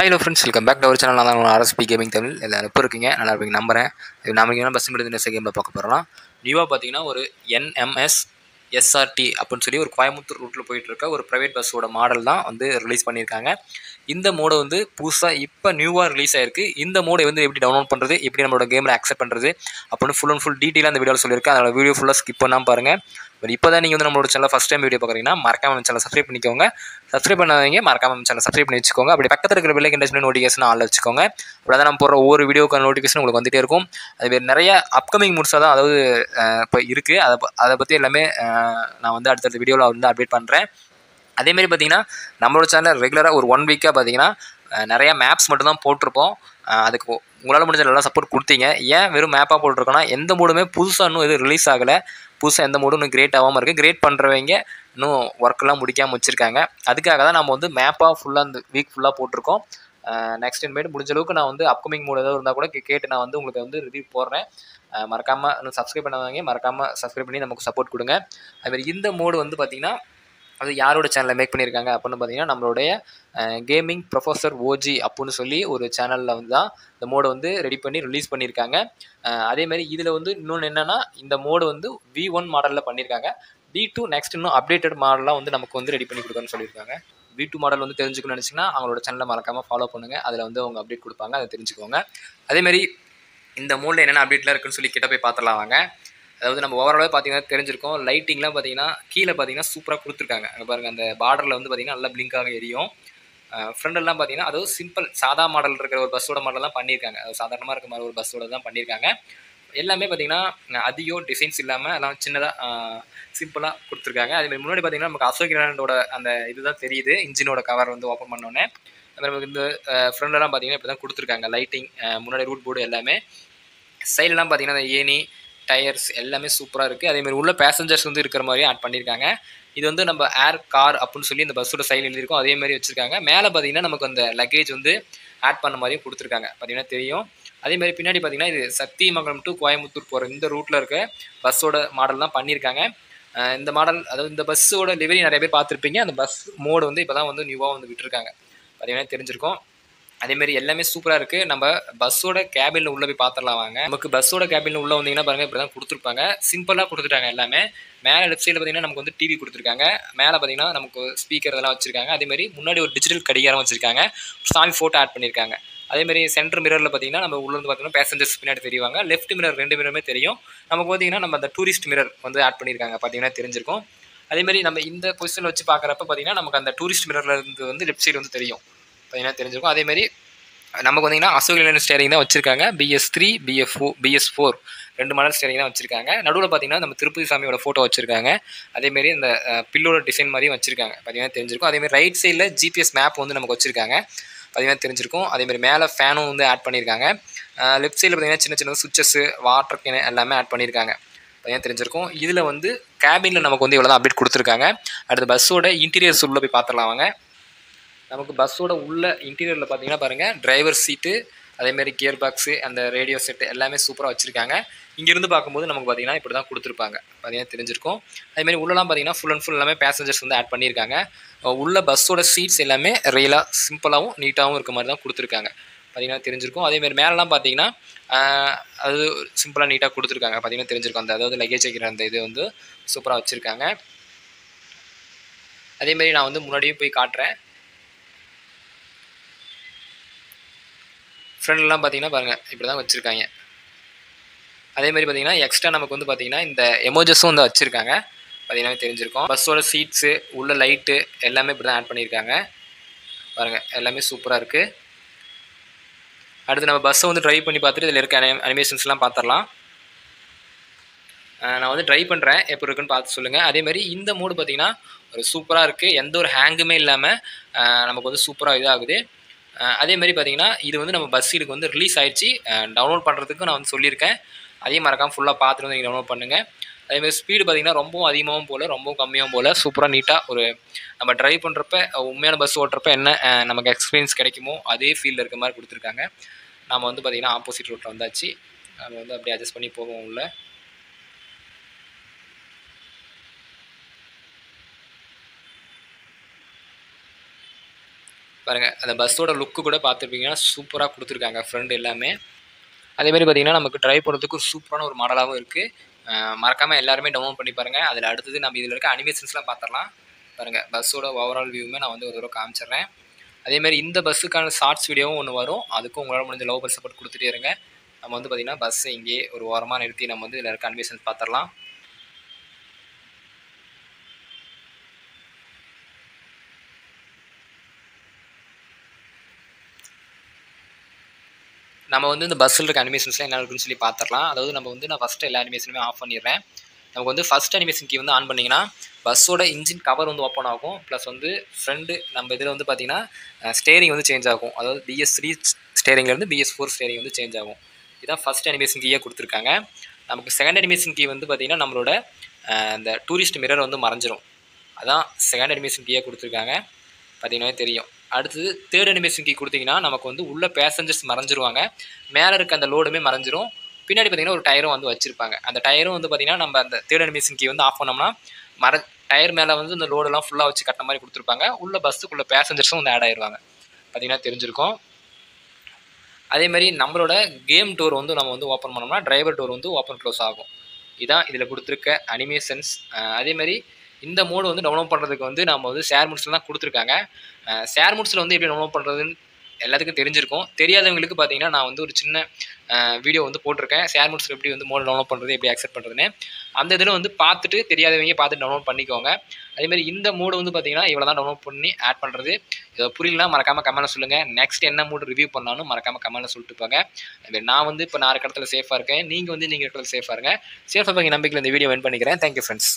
Hello friends, welcome back to our channel. நான் தான் RSP gaming Tamil. எல்லாரும் எப்போ இருக்கீங்க? நல்லா இருப்பீங்க நம்புறேன். நாம என்ன பஸ் மினிட்ஸ் கேமில் பார்க்க போகிறோம். நியூவாக பார்த்தீங்கன்னா ஒரு NMS SRT அப்படின்னு சொல்லி ஒரு கோயம்புத்தூர் ரூட்டில் போயிட்டு இருக்க ஒரு ப்ரைவேட் பஸ்ஸோட மாடல் தான் வந்து ரிலீஸ் பண்ணியிருக்காங்க. இந்த மோடை வந்து புதுசாக இப்போ நியூவாக ரிலீஸ் ஆயிருக்கு. இந்த மோடை வந்து எப்படி டவுன்லோட் பண்ணுறது, எப்படி நம்மளோட கேமில் அக்செப்ட் பண்ணுறது அப்படின்னு ஃபுல் அண்ட் ஃபுல் டீட்டெயிலாக அந்த வீடியோவில் சொல்லியிருக்கேன். அதோட வீடியோ ஃபுல்லாக ஸ்கிப் பண்ணாமல் பாருங்கள். பட் இப்போ தான் நீங்கள் வந்து நம்மளோட சேனல் ஃபஸ்ட் டைம் வீடியோ பார்க்குறீங்கன்னா மறக்காம நம்ம சேனல் சப்ஸ்கிரைப் பண்ணிக்கோங்க. சப்ஸ்கிரைப் பண்ணாதீங்க, மறக்காம நம்ம சேனல் சப்ஸ்கிரைப் பண்ணி வச்சுக்கோங்க. அப்படி பக்கத்தில் இருக்கிற பெல் ஐக்கன் டச் பண்ணி நோட்டிஃபிகேஷன் ஆல் வச்சுக்கோங்க. அப்படி தான் நம்ம போகிற ஒவ்வொரு வீடியோக்கான நோட்டிஃபிகேஷன் உங்களுக்கு வந்துகிட்டே இருக்கும். அதுமாரி நிறைய அப்கமிங் மூட்ஸாக தான் அதாவது இப்போ இருக்குது. அதை பற்றி எல்லாமே நான் வந்து அடுத்தடுத்த வீடியோவில் வந்து அப்டேட் பண்ணுறேன். அதேமாரி பார்த்தீங்கன்னா நம்மளோட சேனல் ரெகுலராக ஒரு 1 வீக்காக பார்த்தீங்கன்னா நிறையா மேப்ஸ் மட்டும்தான் போட்டிருப்போம். அதுக்கு உங்களால் முடிஞ்ச நல்லா சப்போர்ட் கொடுத்தீங்க. ஏன் வெறும் மேப்பாக போட்டிருக்கோன்னா எந்த மூடுமே புதுசாக இன்னும் எதுவும் ரிலீஸ் ஆகலை. புதுசாக எந்த மூடும் இன்னும் கிரியேட் ஆகாமல் இருக்குது. கிரியேட் பண்ணுறவங்க இன்னும் ஒர்க்கெலாம் முடிக்காமல் வச்சுருக்காங்க. அதுக்காக தான் நம்ம வந்து மேப்பாக ஃபுல்லாக அந்த வீக் ஃபுல்லாக போட்டிருக்கோம். நெக்ஸ்ட் இனிமேட்டு முடிஞ்ச அளவுக்கு நான் வந்து அப்கமிங் மூடு ஏதாவது இருந்தால் கூட கேட்டு நான் வந்து உங்களுக்கு வந்து ரிவ்யூ போடுறேன். மறக்காமல் இன்னும் சப்ஸ்கிரைப் பண்ணாதவங்க மறக்காமல் சப்ஸ்கிரைப் பண்ணி நமக்கு சப்போர்ட் கொடுங்க. அதுமாதிரி இந்த மோடு வந்து பார்த்திங்கன்னா அது யாரோட சேனலில் மேக் பண்ணியிருக்காங்க அப்படின்னு பார்த்தீங்கன்னா நம்மளுடைய கேமிங் ப்ரொஃபஸர் ஓஜி அப்படின்னு சொல்லி ஒரு சேனலில் வந்து தான் இந்த மோடை வந்து ரெடி பண்ணி ரிலீஸ் பண்ணியிருக்காங்க. அதேமாதிரி இதில் வந்து இன்னொன்று என்னென்னா இந்த மோடு வந்து V1 மாடலில் பண்ணியிருக்காங்க. V2 நெக்ஸ்ட் இன்னும் அப்டேட்டட் மாடலாக வந்து நமக்கு வந்து ரெடி பண்ணி கொடுக்குறேன்னு சொல்லியிருக்காங்க. V2 மாடல் வந்து தெரிஞ்சுக்கணும்னு நினச்சிங்கன்னா அவங்களோட சேனலை மறக்காமல் ஃபாலோ பண்ணுங்கள். அதில் வந்து அவங்க அப்டேட் கொடுப்பாங்க, அதை தெரிஞ்சுக்கோங்க. அதேமாதிரி இந்த மோடில் என்னென்ன அப்டேட்லாம் இருக்குன்னு சொல்லி கிட்ட போய் பார்த்துலாம் வாங்க. அதாவது நம்ம ஓவராலாக பார்த்தீங்கன்னா தெரிஞ்சிருக்கோம். லைட்டிங்லாம் பார்த்தீங்கன்னா கீழே பார்த்தீங்கன்னா சூப்பராக கொடுத்துருக்காங்க. அங்கே பாருங்கள், அந்த பார்டரில் வந்து பார்த்தீங்கன்னா நல்லா பிளிங்காக எரியும். ஃப்ரெண்டெல்லாம் பார்த்தீங்கன்னா அதாவது சிம்பிள் சாதா மாடல் இருக்கிற ஒரு பஸ்ஸோட மாடல் தான் பண்ணியிருக்காங்க. அது சாதாரணமாக இருக்கிற மாதிரி ஒரு பஸ்ஸோட தான் பண்ணியிருக்காங்க. எல்லாமே பார்த்தீங்கன்னா அதிகம் டிசைன்ஸ் இல்லாமல் எல்லாம் சின்னதாக சிம்பிளாக கொடுத்துருக்காங்க. அதேமாதிரி முன்னாடி பார்த்தீங்கன்னா நமக்கு அசோக் லேலண்டோட அந்த இதுதான் தெரியுது, இன்ஜினோட கவர் வந்து ஓப்பன் பண்ணோன்னே. அது நமக்கு இந்த ஃப்ரெண்டெல்லாம் பார்த்தீங்கன்னா இப்படி தான் கொடுத்துருக்காங்க. லைட்டிங் முன்னாடி ரூட் போர்டு எல்லாமே. சைடெலாம் பார்த்தீங்கன்னா அந்த ஏணி டயர்ஸ் எல்லாமே சூப்பராக இருக்குது. அதேமாதிரி உள்ள பேசஞ்சர்ஸ் வந்து இருக்கிற மாதிரியும் ஆட் பண்ணியிருக்காங்க. இது வந்து நம்ம ஏர் கார் அப்படின்னு சொல்லி இந்த பஸ்ஸோட சைடில் எழுதியிருக்கோம். அதேமாதிரி வச்சுருக்காங்க. மேலே பார்த்தீங்கன்னா நமக்கு அந்த லக்கேஜ் வந்து ஆட் பண்ண மாதிரியும் கொடுத்துருக்காங்க. பார்த்தீங்கன்னா தெரியும். அதேமாதிரி பின்னாடி பார்த்தீங்கன்னா இது சத்தியமங்கலம் டு கோயம்புத்தூர் போகிற இந்த ரூட்டில் இருக்க பஸ்ஸோட மாடல் தான் பண்ணியிருக்காங்க. இந்த மாடல் அதாவது இந்த பஸ்ஸோட லிவரி நிறைய பேர் பார்த்துருப்பீங்க. அந்த பஸ் மோடு வந்து இப்போ தான் வந்து நியூவாக வந்து விட்டுருக்காங்க. பார்த்தீங்கன்னா தெரிஞ்சிருக்கும். அதேமாதிரி எல்லாமே சூப்பராக இருக்குது. நம்ம பஸ்ஸோட கேபினில் உள்ளே போய் பார்த்துடலாம் வாங்க. நமக்கு பஸ்ஸோட கேபினில் உள்ளே வந்தீங்கன்னா பாருங்கள், இப்படி தான் கொடுத்துருப்பாங்க. சிம்பிளாக கொடுத்துட்டாங்க எல்லாமே. மேலே லெஃப்ட் சைடில் பார்த்தீங்கன்னா நமக்கு வந்து டிவி கொடுத்துருக்காங்க. மேலே பார்த்தீங்கன்னா நமக்கு ஸ்பீக்கர் இதெல்லாம் வச்சுருக்காங்க. அதேமாதிரி முன்னாடி ஒரு டிஜிட்டல் கடிகாரம் வச்சுருக்காங்க. சாமி ஃபோட்டோ ஆட் பண்ணியிருக்காங்க. அதேமாதிரி சென்டர் மிரரில் பார்த்தீங்கன்னா நம்ம உள்ளே வந்து பார்த்தீங்கன்னா பேசஞ்சர்ஸ் பின்னாடி தெரியுவாங்க. லெஃப்ட் மிரர் 2 மிரருமே தெரியும். நமக்கு பார்த்தீங்கன்னா நம்ம அந்த டூரிஸ்ட் மிரர் வந்து ஆட் பண்ணியிருக்காங்க. பார்த்தீங்கன்னா தெரிஞ்சிருக்கும். அதேமாதிரி நம்ம இந்த பொசிஷனில் வச்சு பார்க்குறப்ப பார்த்தீங்கன்னா நமக்கு அந்த டூரிஸ்ட் மிரரில் இருந்து வந்து லெஃப்ட் சைடு வந்து தெரியும். பார்த்தீங்கன்னா தெரிஞ்சிருக்கும். அதேமாதிரி நமக்கு வந்தீங்கன்னா அசோக் லேலண்ட் ஸ்டேரிங் தான் வச்சிருக்காங்க. BS3 BS4 2 மாடல் ஸ்டேரிங் தான் வச்சிருக்காங்க. நடுவில் பார்த்தீங்கன்னா நம்ம திருப்பதி சாமியோட ஃபோட்டோ வச்சிருக்காங்க. அதேமாரி இந்த பில்லோட டிசைன் மாதிரியும் வச்சிருக்காங்க. பார்த்தீங்கன்னா தெரிஞ்சிருக்கும். அதேமாதிரி ரைட் சைடில் GPS மேப் வந்து நமக்கு வச்சிருக்காங்க. பார்த்தீங்கன்னா தெரிஞ்சிருக்கும். அதேமாதிரி மேலே ஃபேனும் வந்து ஆட் பண்ணியிருக்காங்க. லெஃப்ட் சைடில் பார்த்தீங்கன்னா சின்ன சின்ன சுவிச்சஸ்ஸு வாட்டர் கேன் எல்லாமே ஆட் பண்ணியிருக்காங்க. பார்த்தீங்கன்னா தெரிஞ்சிருக்கும். இதில் வந்து கேபினில் நமக்கு வந்து இவ்வளோ தான் அப்டேட் கொடுத்துருக்காங்க. அடுத்து பஸ்ஸோட இன்டீரியர்ஸ் உள்ளே போய் பார்த்துடலாம் வாங்க. நமக்கு பஸ்ஸோட உள்ள இன்டீரியரில் பார்த்தீங்கன்னா பாருங்கள், டிரைவர் சீட்டு அதேமாதிரி கியர் பாக்ஸு அந்த ரேடியோ செட்டு எல்லாமே சூப்பராக வச்சுருக்காங்க. இங்கேருந்து பார்க்கும்போது நமக்கு பார்த்தீங்கன்னா இப்படி தான் கொடுத்துருப்பாங்க. பார்த்தீங்கன்னா தெரிஞ்சிருக்கும். அதேமாதிரி உள்ளலாம் பார்த்தீங்கன்னா ஃபுல் அண்ட் ஃபுல் எல்லாமே பேசஞ்சர்ஸ் வந்து ஆட் பண்ணியிருக்காங்க. உள்ள பஸ்ஸோட சீட்ஸ் எல்லாமே ரியலாக சிம்பிளாகவும் நீட்டாகவும் இருக்க மாதிரி தான் கொடுத்துருக்காங்க. பார்த்தீங்கன்னா தெரிஞ்சிருக்கும். அதேமாதிரி மேலெலாம் பார்த்தீங்கன்னா அது சிம்பிளாக நீட்டாக கொடுத்துருக்காங்க. பார்த்தீங்கன்னா தெரிஞ்சிருக்கும். அந்த அதாவது லக்கேஜ் வைக்கிற அந்த இது வந்து சூப்பராக வச்சுருக்காங்க. அதேமாதிரி நான் வந்து முன்னாடியும் போய் காட்டுறேன். ஃப்ரெண்ட்லாம் பார்த்தீங்கன்னா பாருங்கள், இப்படி தான் வச்சுருக்காங்க. அதேமாதிரி பார்த்தீங்கன்னா எக்ஸ்ட்ரா நமக்கு வந்து பார்த்தீங்கன்னா இந்த எமோஜஸும் வந்து வச்சுருக்காங்க. பார்த்தீங்கன்னா தெரிஞ்சிருக்கும். பஸ்ஸோட சீட்ஸு உள்ள லைட்டு எல்லாமே இப்படி தான் ஆட் பண்ணியிருக்காங்க. பாருங்கள், எல்லாமே சூப்பராக இருக்குது. அடுத்து நம்ம பஸ்ஸை வந்து ட்ரைவ் பண்ணி பார்த்துட்டு இதில் இருக்க அனிமேஷன்ஸ்லாம் பார்த்துடலாம். நான் வந்து ட்ரை பண்ணுறேன், எப்படி இருக்குன்னு பார்த்து சொல்லுங்கள். அதேமாதிரி இந்த மோடு பார்த்தீங்கன்னா ஒரு சூப்பராக இருக்குது. எந்த ஒரு ஹேங்குமே இல்லாமல் நமக்கு வந்து சூப்பராக இதாகுது. அதேமாதிரி பார்த்தீங்கன்னா இது வந்து நம்ம பஸ் இதுக்கு வந்து ரிலீஸ் ஆகிடுச்சு. டவுன்லோட் பண்ணுறதுக்கு நான் வந்து சொல்லியிருக்கேன். அதையும் மறக்காமல் ஃபுல்லாக பார்த்துட்டு வந்து நீங்கள் டவுன்லோட் பண்ணுங்கள். அதேமாதிரி ஸ்பீடு பார்த்தீங்கன்னா ரொம்பவும் அதிகமாகவும் போல் ரொம்பவும் கம்மியாகவும் போல் சூப்பராக நீட்டாக ஒரு நம்ம ட்ரைவ் பண்ணுறப்ப உண்மையான பஸ் ஓட்டுறப்ப என்ன நமக்கு எக்ஸ்பீரியன்ஸ் கிடைக்குமோ அதே ஃபீல்டில் இருக்க மாதிரி கொடுத்துருக்காங்க. நாம் வந்து பார்த்திங்கன்னா ஆப்போசிட் ரூட்டில் வந்தாச்சு. நம்ம வந்து அப்படியே அட்ஜஸ்ட் பண்ணி போவோம் உள்ள. பாருங்கள் அந்த பஸ்ஸோட லுக்கு கூட பார்த்துருப்பீங்கன்னா சூப்பராக கொடுத்துருக்காங்க ஃப்ரண்ட் எல்லாமே. அதேமாதிரி பார்த்தீங்கன்னா நமக்கு ட்ரைவ் பண்ணுறதுக்கு சூப்பரான ஒரு மாடலாகவும் இருக்குது. மறக்காமல் எல்லாருமே டவுன்லோட் பண்ணி பாருங்கள். அதில் அடுத்தது நம்ம இதில் இருக்க அனிமேஷன்ஸ்லாம் பார்த்துடலாம். பாருங்கள் பஸ்ஸோட ஓவரால் வியூவுமே நான் வந்து ஒரு தடவை காமிச்சிடுறேன். அதேமாதிரி இந்த பஸ்ஸுக்கான ஷார்ட்ஸ் வீடியோவும் ஒன்று வரும். அதுக்கும் உங்களால் முடிஞ்ச லவ் பஸ் சப்போர்ட் கொடுத்துட்டே இருங்க. நம்ம வந்து பார்த்திங்கன்னா பஸ்ஸை இங்கேயே ஒரு ஓரமாக நிறுத்தி நம்ம வந்து இதில் இருக்க அனிமேஷன்ஸ் பார்த்துடலாம். நம்ம வந்து இந்த பஸ்ஸில் இருக்க அனிமேஷன்ஸ்லாம் என்ன இருக்குன்னு சொல்லி பார்த்துடலாம். அதாவது நான் ஃபஸ்ட்டு எல்லா அனிமேஷனுமே ஆஃப் பண்ணிடுறேன். நமக்கு வந்து ஃபஸ்ட் அனிமேஷன் கீ வந்து ஆன் பண்ணிங்கன்னா பஸ்ஸோட இன்ஜின் கவர் வந்து ஓப்பன் ஆகும். ப்ளஸ் வந்து ஃப்ரண்ட் நம்ம இதில் வந்து பார்த்திங்கன்னா ஸ்டேரிங் வந்து சேஞ்ச் ஆகும். அதாவது BS3 ஸ்டேரிங்லேருந்து BS4 ஸ்டேரிங் வந்து சேஞ்ச் ஆகும். இதுதான் ஃபஸ்ட் அனிமேஷன் கீயாக கொடுத்துருக்காங்க. நமக்கு செகண்ட் அனிமேஷன் கீ வந்து பார்த்திங்கன்னா நம்மளோட இந்த டூரிஸ்ட் மிரர் வந்து மறைஞ்சிரும். அதான் செகண்ட் அனிமேஷன் கீயாக கொடுத்துருக்காங்க. பார்த்திங்கனாவே தெரியும். அடுத்தது தேர்ட் அனிமேஷன் கீ கொடுத்திங்கன்னா நமக்கு வந்து உள்ள பேசஞ்சர்ஸ் மறைஞ்சிருவாங்க. மேலே இருக்க அந்த லோடுமே மறைஞ்சிரும். பின்னாடி பார்த்திங்கன்னா ஒரு டயரும் வந்து வச்சுருப்பாங்க. அந்த டயரும் வந்து பார்த்திங்கன்னா நம்ம அந்த தேர்ட் அனிமேஷன் கீ வந்து ஆஃப் பண்ணோம்னா டயர் மேலே வந்து இந்த லோடெல்லாம் ஃபுல்லாக வச்சு கட்டின மாதிரி கொடுத்துருப்பாங்க. உள்ள பஸ்ஸுக்குள்ளே பேசஞ்சர்ஸும் வந்து ஆட் ஆயிடுவாங்க. பார்த்திங்கன்னா தெரிஞ்சிருக்கும். அதேமாதிரி நம்மளோட கேம் டோர் வந்து நம்ம வந்து ஓப்பன் பண்ணோம்னா டிரைவர் டோர் வந்து ஓப்பன் க்ளோஸ் ஆகும். இதான் இதில் கொடுத்துருக்க அனிமேஷன்ஸ். அதேமாதிரி இந்த மோடு வந்து டவுன்லோட் பண்ணுறதுக்கு வந்து நம்ம வந்து ஷேர் மோட்ஸில் தான் கொடுத்துருக்காங்க. ஷேர் மோட்ஸில் வந்து எப்படி டவுன்லோட் பண்ணுறதுன்னு எல்லாத்துக்கும் தெரிஞ்சிருக்கும். தெரியாதவங்களுக்கு பார்த்தீங்கன்னா நான் வந்து ஒரு சின்ன வீடியோ வந்து போட்டிருக்கேன். ஷேர் மோட்ஸில் எப்படி வந்து மோடு டவுன்லோட் பண்ணுறது, எப்படி அக்செப்ட் பண்ணுறதுன்னு. அந்த இதில் வந்து பார்த்துட்டு தெரியாதவங்க பார்த்துட்டு டவுன்லோட் பண்ணிக்கோங்க. அதேமாதிரி இந்த மோடு வந்து பார்த்தீங்கன்னா இவ்வளோ தான் டவுன்லோட் பண்ணி ஆட் பண்ணுறது. இதை புரியலனா மறக்காமல் கமெண்ட்டில் சொல்லுங்கள். நெக்ஸ்ட் என்ன மோடு ரிவ்யூ பண்ணாலும் மறக்காமல் கமெண்ட்டில் சொல்லிட்டு போங்க. அதுமாதிரி நான் வந்து இப்போ நான் இருக்க இடத்துல சேஃபாக இருக்கேன். நீங்கள் வந்து நீங்கள் இடத்துல சேஃபாக இருங்க. சேஃபாக இருக்க நம்பிக்கையில் இந்த வீடியோ எண்ட் பண்ணிக்கிறேன். Thank you friends.